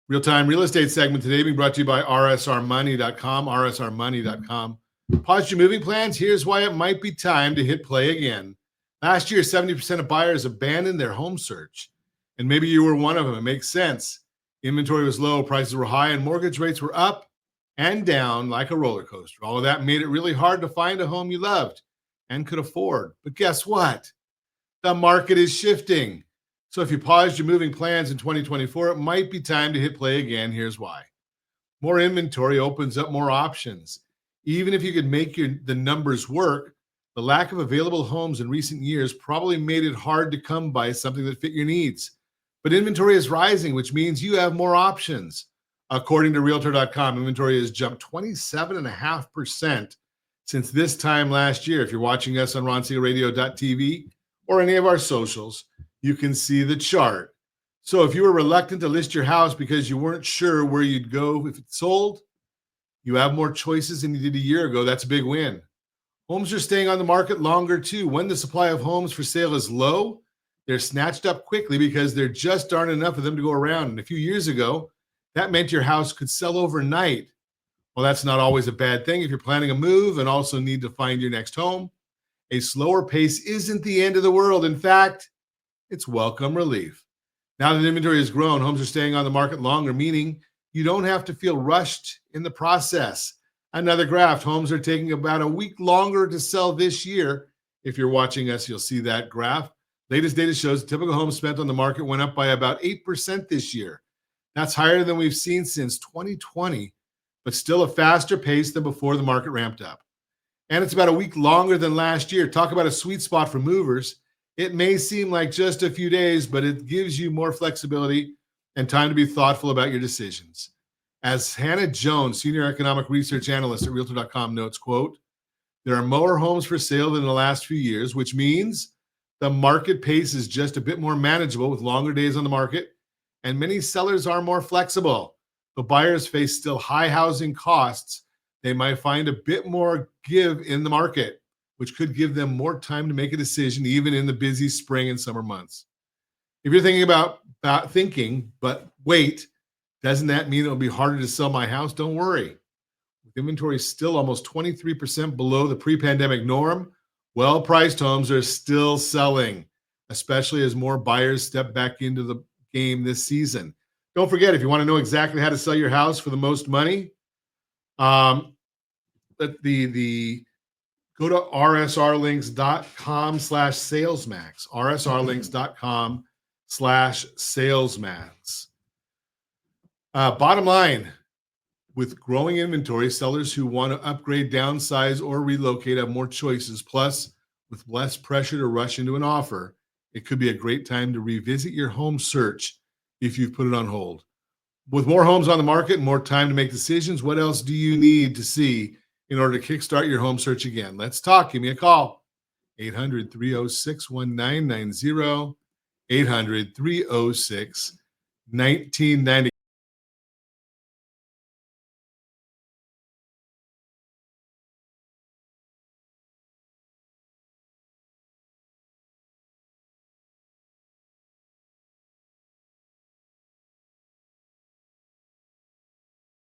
Real-time real estate segment today being brought to you by rsrmoney.com, rsrmoney.com. Pause your moving plans? Here's why it might be time to hit play again. Last year, 70% of buyers abandoned their home search. And maybe you were one of them. It makes sense. Inventory was low, prices were high, and mortgage rates were up and down like a roller coaster. All of that made it really hard to find a home you loved and could afford. But guess what? The market is shifting. So if you paused your moving plans in 2024, it might be time to hit play again. Here's why. More inventory opens up more options. Even if you could make the numbers work, the lack of available homes in recent years probably made it hard to come by something that fit your needs. But inventory is rising, which means you have more options. According to Realtor.com, inventory has jumped 27.5% since this time last year. If you're watching us on ronsiegelradio.tv or any of our socials, you can see the chart. So if you were reluctant to list your house because you weren't sure where you'd go if it sold, you have more choices than you did a year ago. That's a big win. Homes are staying on the market longer too. When the supply of homes for sale is low, they're snatched up quickly because there just aren't enough of them to go around. And a few years ago, that meant your house could sell overnight. Well, that's not always a bad thing if you're planning a move and also need to find your next home. A slower pace isn't the end of the world. In fact, it's welcome relief. Now that inventory has grown, homes are staying on the market longer, meaning you don't have to feel rushed in the process. Another graph, homes are taking about a week longer to sell this year. If you're watching us, you'll see that graph. Latest data shows the typical home spent on the market went up by about 8% this year. That's higher than we've seen since 2020, but still a faster pace than before the market ramped up. And it's about a week longer than last year. Talk about a sweet spot for movers. It may seem like just a few days, but it gives you more flexibility and time to be thoughtful about your decisions. As Hannah Jones, Senior Economic Research Analyst at Realtor.com notes, quote, there are more homes for sale than the last few years, which means the market pace is just a bit more manageable with longer days on the market, and many sellers are more flexible. The buyers face still high housing costs. They might find a bit more give in the market, which could give them more time to make a decision even in the busy spring and summer months. If you're thinking about thinking, but wait, doesn't that mean it'll be harder to sell my house? Don't worry. With inventory still almost 23% below the pre-pandemic norm, well-priced homes are still selling, especially as more buyers step back into the game this season. Don't forget, if you want to know exactly how to sell your house for the most money, go to rsrlinks.com/salesmax, rsrlinks.com/salesmax. Bottom line, with growing inventory, sellers who want to upgrade, downsize, or relocate have more choices. Plus, with less pressure to rush into an offer, it could be a great time to revisit your home search if you've put it on hold. With more homes on the market and more time to make decisions, what else do you need to see in order to kickstart your home search again? Let's talk. Give me a call. 800-306-1990, 800-306-1990.